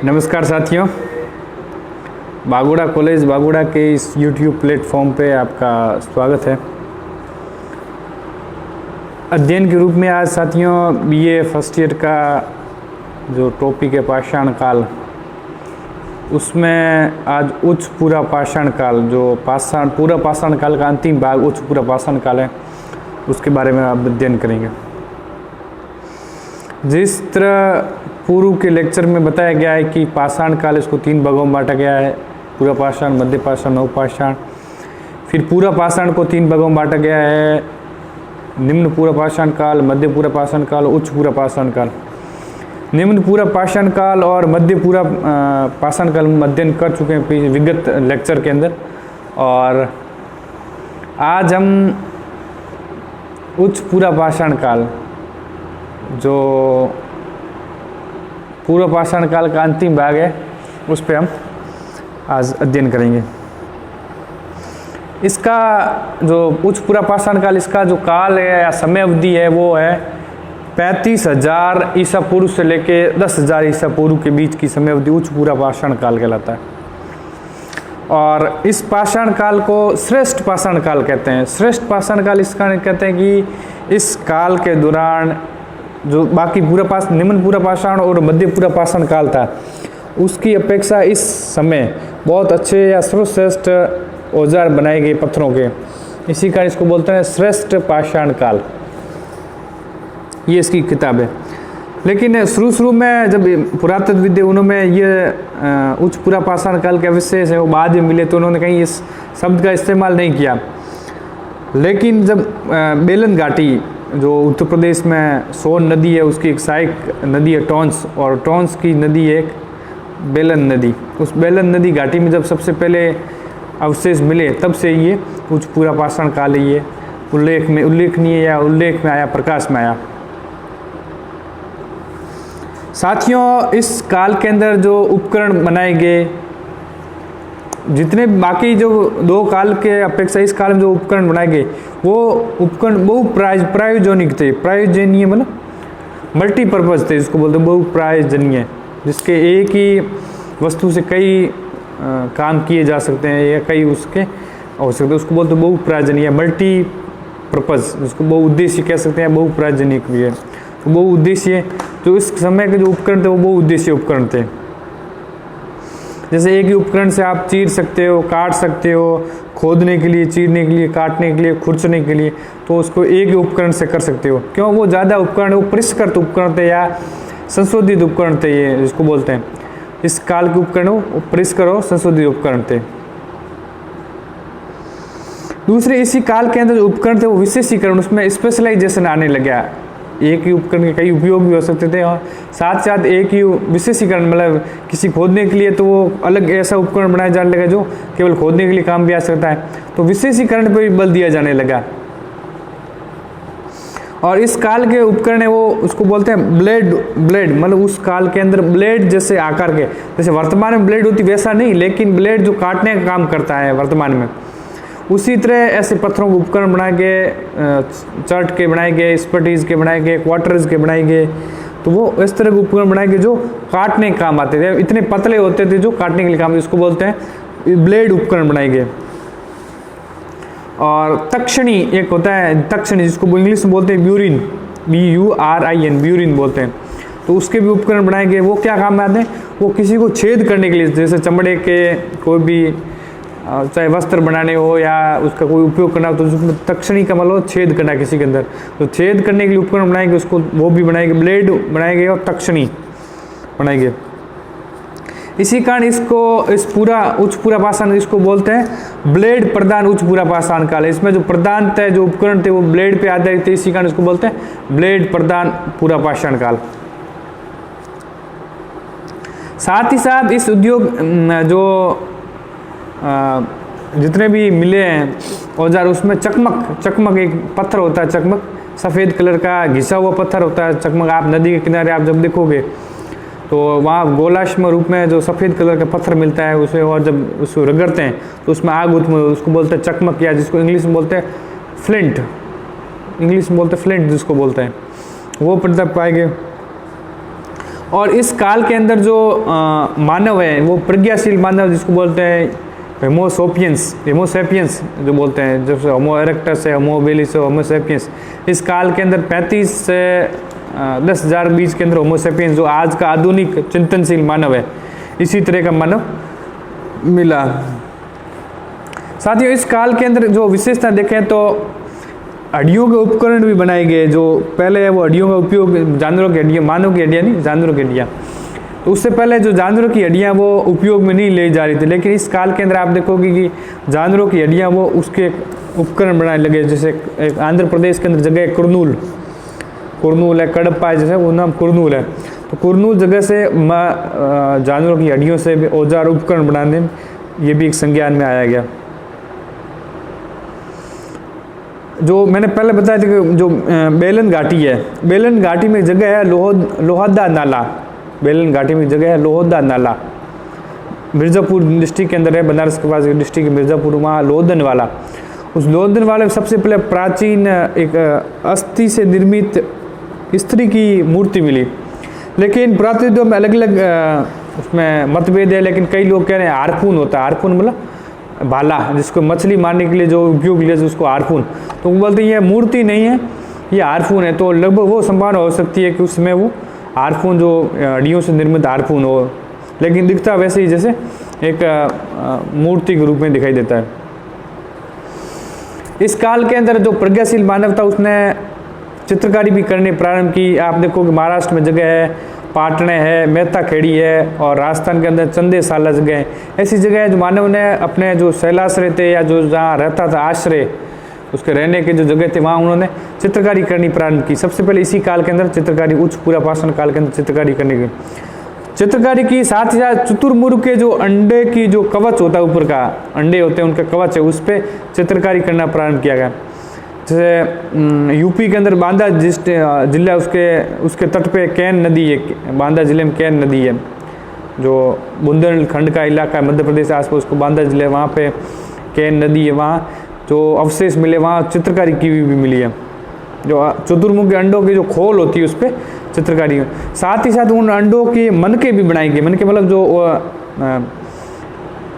नमस्कार साथियों, बागुड़ा कॉलेज बागुड़ा के इस YouTube प्लेटफॉर्म पे आपका स्वागत है। अध्ययन के रूप में आज साथियों BA फर्स्ट ईयर का जो टॉपिक है पाषाण काल, उसमें आज उच्च पूरा पाषाण काल, जो पूरा पाषाण काल का अंतिम भाग उच्च पूरा पाषाण काल है, उसके बारे में आप अध्ययन करेंगे। जिस तरह पूर्व के लेक्चर में बताया गया है कि पाषाण काल इसको 3 भागों में बांटा गया है, पूरा पाषाण, मध्य पाषाण, नव पाषाण। फिर पूरा पाषाण को 3 भागों में बांटा गया है, निम्न पूरा पाषाण काल, मध्य पूरा पाषाण काल, उच्च पूरा पाषाण काल। निम्न पूरा पाषाण काल और मध्य पूरा पाषाण काल में अध्ययन कर चुके हैं विगत लेक्चर के अंदर, और आज हम उच्च पूरा पाषाण काल, जो पूरा पाषाण काल का अंतिम भाग है, उस पर हम आज अध्ययन करेंगे। इसका जो उच्च पूरा पाषाण काल, इसका जो काल है या समय अवधि है वो है 35,000 ईसा पूर्व से लेके 10,000 ईसा पूर्व के बीच की समय अवधि उच्च पूरा पाषाण काल कहलाता है। और इस पाषाण काल को श्रेष्ठ पाषाण काल कहते हैं। श्रेष्ठ पाषाण काल इसका कहते हैं कि इस काल के दौरान जो बाकी निम्न पूरा पाषाण और मध्य पूरा पाषाण काल था, उसकी अपेक्षा इस समय बहुत अच्छे या सर्वश्रेष्ठ औजार बनाए गए पत्थरों के, इसी कारण इसको बोलते हैं श्रेष्ठ पाषाण काल। ये इसकी किताब है। लेकिन शुरू में जब पुरातत्व विद्या उन्होंने ये उच्च पूरा पाषाण काल के अवशेष है वो बाद में मिले, तो उन्होंने कहीं इस शब्द का इस्तेमाल नहीं किया। लेकिन जब बेलन घाटी, जो उत्तर प्रदेश में सोन नदी है, उसकी एक सहायक नदी है टॉन्स, और टॉन्स की नदी है एक बेलन नदी। उस बेलन नदी घाटी में जब सबसे पहले अवशेष मिले, तब से ये उच्च पूरा पाषाण काल है, ये उल्लेखनीय या उल्लेख में आया, प्रकाश में आया। साथियों, इस काल के अंदर जो उपकरण बनाए गए, जितने बाकी जो 2 काल के अपेक्षा इस काल में जो उपकरण बनाए गए, वो उपकरण बहु प्रायोजनिक थे। प्रायोजनीय मतलब मल्टीपर्पज थे, जिसको बोलते हैं बहु प्रायोजनीय, जिसके एक ही वस्तु से कई काम किए जा सकते हैं या कई उसके हो सकते हैं, उसको बोलते हैं बहु प्रायोजनीय, मल्टीपर्पज, जिसको बहुउद्देश्य कह सकते हैं, बहु प्रायोजनिक भी है। तो बहुउद्देश्य जो इस समय के जो उपकरण थे वो बहुउद्देश्य उपकरण थे। जैसे एक ही उपकरण से आप चीर सकते हो, काट सकते हो, खोदने के लिए, चीरने के लिए, काटने के लिए, खुरचने के लिए, तो उसको एक ही उपकरण से कर सकते हो। क्यों? वो ज़्यादा उपकरण, वो परिष्कृत उपकरण थे या संशोधित उपकरण थे, ये जिसको बोलते हैं इस काल के उपकरण वो परिष्कृत और संशोधित उपकरण थे। दूसरे, इसी काल के अंदर जो उपकरण थे वो विशेषीकरण, उसमें स्पेशलाइजेशन आने लगा। एक ही उपकरण के कई उपयोग भी हो सकते थे, और साथ साथ एक ही विशेषीकरण, मतलब किसी खोदने के लिए तो वो अलग ऐसा उपकरण बनाया जाने लगा जो केवल खोदने के लिए काम भी आ सकता है, तो विशेषीकरण पर भी बल दिया जाने लगा। और इस काल के उपकरण है वो उसको बोलते हैं ब्लेड, मतलब उस काल के अंदर ब्लेड जैसे आकार के, जैसे वर्तमान में ब्लेड होती वैसा नहीं, लेकिन ब्लेड जो काटने का काम करता है वर्तमान में, उसी तरह ऐसे पत्थरों के उपकरण बनाए गए, चर्ट के बनाए गए, स्पटीज के बनाए गए, क्वार्टर्स के बनाए गए। तो वो इस तरह के उपकरण बनाए गए जो काटने के काम आते थे, इतने पतले होते थे जो काटने के लिए काम, इसको बोलते हैं ब्लेड उपकरण बनाए गए। और तक्षणी एक होता है, तक्षणी, जिसको इंग्लिश में बोलते हैं ब्यूरिन, BURIN, ब्यूरिन बोलते हैं। तो उसके भी उपकरण बनाए गए। वो क्या काम में आते हैं? वो किसी को छेद करने के लिए, जैसे चमड़े के कोई भी चाहे वस्त्र बनाने हो या उसका कोई उपयोग करना हो, तो उसमें तक्षणी का मतलब छेद करना किसी के अंदर, तो छेद करने के लिए उपकरण बनाएंगे, उसको वो भी बनाएंगे, ब्लेड बनाएंगे और तक्षणी बनाएंगे। इसी कारण इसको इस पूरा उच्च पूरा पाषाण इसको बोलते हैं ब्लेड प्रधान उच्च पूरा पाषाण काल। इसमें जो प्रधान थे, जो उपकरण थे वो ब्लेड पे आधारित थे, इसी कारण इसको बोलते हैं ब्लेड प्रधान पूरा पाषाण काल। साथ ही साथ इस उद्योग जो जितने भी मिले हैं औजार, उसमें चकमक एक पत्थर होता है, चकमक सफ़ेद कलर का घिसा हुआ पत्थर होता है। चकमक आप नदी के किनारे आप जब देखोगे तो वहाँ गोलाश्म रूप में जो सफ़ेद कलर का पत्थर मिलता है उसे, और जब उसको रगड़ते हैं तो उसमें आग उत्पन्न, उसको बोलते हैं चकमक, या जिसको इंग्लिश में बोलते हैं फ्लिंट, इंग्लिश में बोलते हैं फ्लिंट जिसको बोलते हैं, वो पदार्थ पाए गए। और इस काल के अंदर जो मानव है वो प्रज्ञाशील मानव, जिसको बोलते हैं होमोसेपियंस जो बोलते हैं, जैसे होमो इरेक्टस है, होमो हबिलिस है, होमोसेपियंस, इस काल के अंदर 35 से 10,000 बीच के अंदर होमोसेपियंस जो आज का आधुनिक चिंतनशील मानव है, इसी तरह का मानव मिला। साथियों, इस काल के अंदर जो विशेषता देखें तो हड्डियों के उपकरण भी बनाए गए। जो पहले है वो हड्डियों का उपयोग जानवरों की हड्डियाँ, मानव की हड्डियाँ नहीं, जानवरों की हड्डियाँ, तो उससे पहले जो जानवरों की हड्डियाँ वो उपयोग में नहीं ले जा रही थी, लेकिन इस काल के अंदर आप देखोगे कि जानवरों की हड्डियाँ वो उसके उपकरण बनाने लगे। जैसे एक आंध्र प्रदेश के अंदर जगह है कुरनूल है, कडप्पा है, जैसे वो नाम कुरनूल है, तो कुरनूल जगह से जानवरों की हड्डियों से भी औजार उपकरण बनाने, ये भी एक संज्ञान में आया गया। जो मैंने पहले बताया था कि जो बेलन घाटी है, बेलन घाटी में जगह है लोहदा नाला, बेलन घाटी में जगह है लोहदा नाला, मिर्ज़ापुर डिस्ट्रिक्ट के अंदर है, बनारस के पास एक डिस्ट्रिक्ट मिर्ज़ापुर, वहाँ लोहदन वाला, उस लोहदन वाले में सबसे पहले प्राचीन एक अस्थि से निर्मित स्त्री की मूर्ति मिली। लेकिन पुरातत्व में अलग अलग उसमें मतभेद है, लेकिन कई लोग कह रहे हैं हारपून होता है, हारपून मतलब भाला, जिसको मछली मारने के लिए जो उपयोग लिया उसको हारपून, तो वो बोलते हैं ये मूर्ति नहीं है, ये हारपून है। तो लगभग वो संभावना हो सकती है कि उसमें वो हारपून जो हड्डियों से निर्मित हारपून हो, लेकिन दिखता वैसे ही जैसे एक मूर्ति के रूप में दिखाई देता है। इस काल के अंदर जो प्रज्ञाशील मानव था उसने चित्रकारी भी करनी प्रारंभ की। आप देखो कि महाराष्ट्र में जगह है, पाटने है, मेहता खेड़ी है, और राजस्थान के अंदर चंदेसाला जगह है। ऐसी जगह है जो मानव ने अपने जो शैलाश्रय थे या जो जहाँ रहता था आश्रय, उसके रहने के जो जगह थे, वहाँ उन्होंने चित्रकारी करनी प्रारंभ की। सबसे पहले इसी काल के अंदर चित्रकारी, उच्च पूरा पाषाण काल के अंदर चित्रकारी करने की चित्रकारी की। साथ ही साथ शुतुरमुर्ग के जो अंडे की जो कवच होता है, ऊपर का अंडे होते हैं उनका कवच है, उस पर चित्रकारी करना प्रारंभ किया गया। जैसे यूपी के अंदर बांदा जिला, उसके तट पे कैन नदी है, बांदा जिले में कैन नदी है, जो बुंदेलखंड का इलाका है मध्य प्रदेश आसपास, उसको बांदा जिले, वहाँ पे कैन नदी है, वहाँ जो अवशेष मिले वहाँ चित्रकारी की भी मिली है। जो शुतुरमुर्ग के अंडों की जो खोल होती है उस पर चित्रकारी। साथ ही साथ उन अंडों के मनके भी बनाए गए। मनके मतलब जो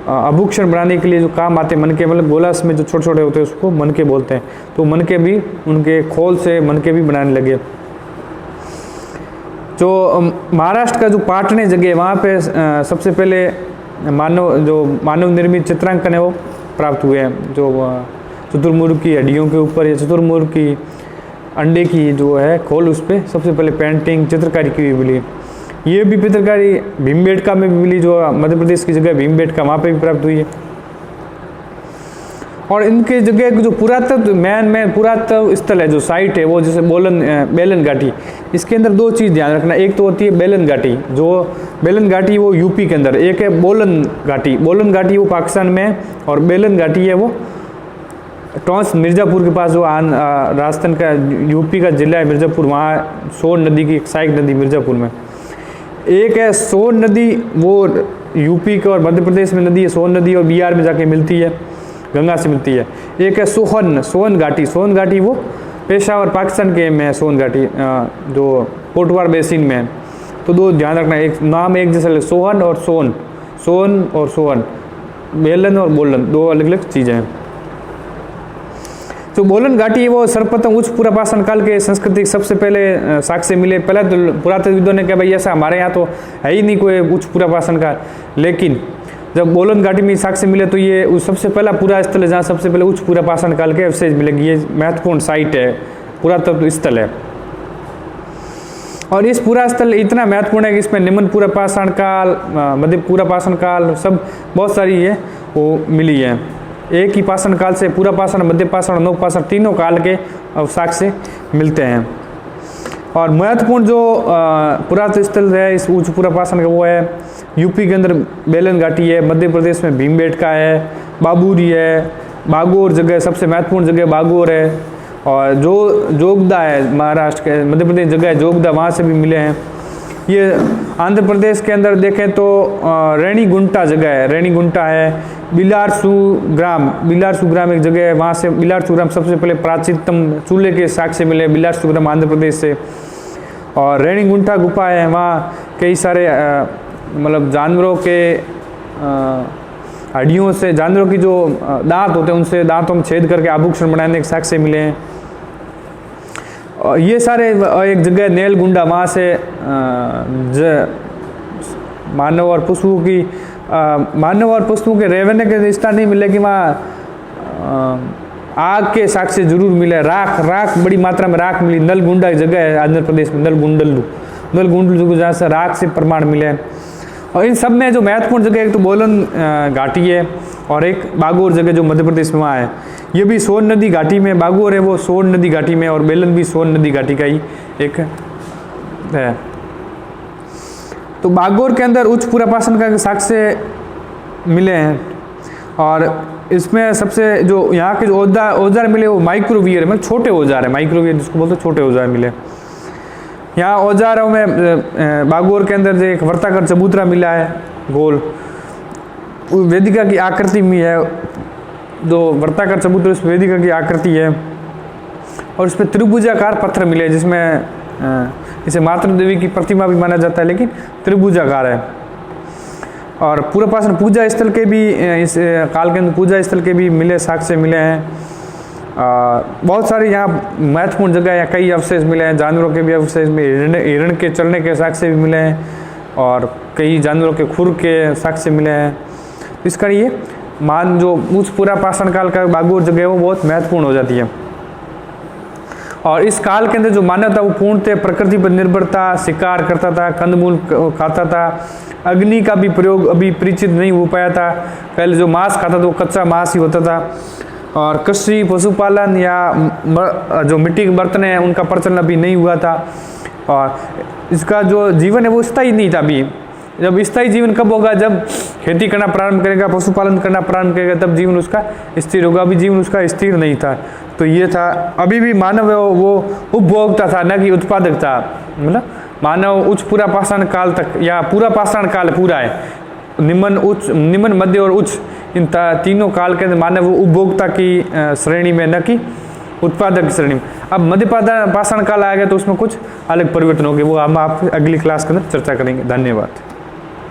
आभूषण बनाने के लिए जो काम आते हैं, मनके मतलब गोलास में जो छोटे छोटे होते हैं उसको मनके बोलते हैं, तो मनके भी उनके खोल से मनके भी बनाने लगे। जो महाराष्ट्र का जो पाटने जगह है, वहाँ पे सबसे पहले मानव निर्मित चित्रांकन है वो प्राप्त हुए हैं। जो शुतुरमुर्ग की हड्डियों के ऊपर या शुतुरमुर्ग की अंडे की जो है खोल, उस पर सबसे पहले पेंटिंग चित्रकारी की भी मिली। ये भी चित्रकारी भीमबेटका में भी मिली, जो मध्य प्रदेश की जगह भीमबेटका, वहाँ पे भी प्राप्त हुई है। और इनके जगह जो पुरातत्व में पुरातत्व स्थल है, जो साइट है वो जैसे बेलन घाटी, इसके अंदर दो चीज़ ध्यान रखना। एक तो होती है बेलन घाटी, जो बेलन घाटी वो यूपी के अंदर, एक है बोलन घाटी वो पाकिस्तान में है, और बेलन घाटी है वो टॉन्स मिर्ज़ापुर के पास, जो राजस्थान का यूपी का जिला है मिर्ज़ापुर, वहाँ सोन नदी की एक सहायक नदी मिर्ज़ापुर में। एक है सोन नदी, वो यूपी के और मध्य प्रदेश में नदी है सोन नदी, और बिहार में जाके मिलती है, गंगा से मिलती है। एक है सोन घाटी वो पेशावर पाकिस्तान के में है, सोन घाटी जो पोटवार बेसिन में है। तो दो ध्यान रखना, एक नाम एक जैसा, सोहन और सोन, बेलन और बोलन, दो अलग अलग चीज़ें हैं। तो बोलन घाटी वो सर्वप्रथम उच्च पूरा पाषाण काल के संस्कृति सबसे पहले साक्ष्य मिले। पहले तो पुरातत्वविदों ने कहा भाई ऐसा हमारे यहाँ तो है ही नहीं कोई उच्च पूरा पाषाण काल, लेकिन जब बोलन घाटी में साक्ष्य मिले तो ये सबसे पहला पूरा स्थल है जहाँ सबसे पहले उच्च पूरा पाषाण काल के अवशेष मिलेंगे। ये महत्वपूर्ण साइट है, पुरातत्व स्थल है। और इस पूरा स्थल इतना महत्वपूर्ण है कि इसमें निम्न पूरा पाषाण काल, मध्य पूरा पाषाण काल, सब बहुत सारी है वो मिली है। एक ही पाषाण काल से पूरा पाषाण, मध्य पाषाण, नव पाषाण, तीनों काल के साक्ष्य मिलते हैं। और महत्वपूर्ण जो पुरातत्व स्थल है इस उच्च पूरा पाषाण का वो है यूपी के अंदर बेलन घाटी है, मध्य प्रदेश में भीमबेटका है, बाबूरी है, बागोर जगह सबसे महत्वपूर्ण जगह बागोर है, और जोगदा है महाराष्ट्र के मध्य प्रदेश जगह है जोगदा, वहाँ से भी मिले हैं। ये आंध्र प्रदेश के अंदर देखें तो रेणीगुंटा जगह है, रेणीगुंटा है। बिलारसू ग्राम एक जगह है, वहाँ से बिलारसू ग्राम सबसे पहले प्राचीनतम चूल्हे के साक्ष्य मिले बिलारसू ग्राम आंध्र प्रदेश से। और रेणीगुंटा गुफा है, वहाँ कई सारे मतलब जानवरों के हड्डियों से, जानवरों की जो दांत होते हैं उनसे दांतों में छेद करके आभूषण बनाने के साक्ष्य मिले हैं। और ये सारे एक जगह नेलगुंडा, वहाँ से मानव और पशुओं की मानव और पशुओं के रहने के रिश्ता नहीं मिले कि वहाँ आग के साक्ष्य जरूर मिले। राख बड़ी मात्रा में राख मिली। नलगुंडा जगह है आंध्र प्रदेश में, नलगुंडलू जहाँ से राख से प्रमाण मिले। और इन सब में जो महत्वपूर्ण जगह एक तो बोलन घाटी है और एक बागोर जगह जो मध्य प्रदेश में वहाँ है। ये भी सोन नदी घाटी में, बागोर है वो सोन नदी घाटी में, और बेलन भी सोन नदी घाटी का ही एक है। तो बागोर के अंदर उच्च पुरापाषाण का साक्ष्य मिले हैं। और इसमें सबसे जो यहाँ के जो औजार मिले वो माइक्रोवियर है, मतलब छोटे औजार है, माइक्रोवियर जिसको बोलते हैं, छोटे औजार मिले। यहाँ औजारों में बागोर के अंदर जो एक वर्ताकार चबूतरा मिला है गोल, वेदिका की आकृति में है। जो वर्ताकार चबूतरा उस वेदिका की आकृति है, और उस पर त्रिभुजाकार पत्थर मिले जिसमें इसे मातृ देवी की प्रतिमा भी माना जाता है, लेकिन त्रिभुजाकार है। और पुरापाषाण पूजा स्थल के भी इस काल के अंदर पूजा स्थल के भी मिले, साक्ष्य मिले हैं। बहुत सारे यहाँ महत्वपूर्ण जगह या कई अवशेष मिले हैं। जानवरों के भी अवशेष में हिरण के चलने के साक्ष्य भी मिले हैं, और कई जानवरों के खुर के साक्ष्य मिले हैं। इसका ये जो उच्च पुरापाषाण काल का बागोर जगह है वो बहुत महत्वपूर्ण हो जाती है। और इस काल के अंदर जो मानव था वो पूर्णतः प्रकृति पर निर्भर था, शिकार करता था, कंदमूल खाता था, अग्नि का भी प्रयोग अभी परिचित नहीं हो पाया था। पहले जो मांस खाता था वो कच्चा मांस ही होता था। और कृषि, पशुपालन या जो मिट्टी के बर्तन हैं उनका प्रचलन अभी नहीं हुआ था। और इसका जो जीवन है वो स्थायी नहीं था अभी। जब स्थायी जीवन कब होगा? जब खेती करना प्रारंभ करेगा, पशुपालन करना प्रारंभ करेगा, तब जीवन उसका स्थिर होगा। अभी जीवन उसका स्थिर नहीं था। तो ये था, अभी भी मानव वो उपभोक्ता था, न कि उत्पादक था। मतलब मानव उच्च पुरापाषाण काल तक, या पुरापाषाण काल पूरा है, निम्न, मध्य और उच्च, इन तीनों काल के अंदर मानव उपभोक्ता की श्रेणी में, न कि उत्पादक की श्रेणी में। अब मध्य पाषाण काल आ गया तो उसमें कुछ अलग परिवर्तन हो गए, वो हम आप अगली क्लास के अंदर चर्चा करेंगे। धन्यवाद।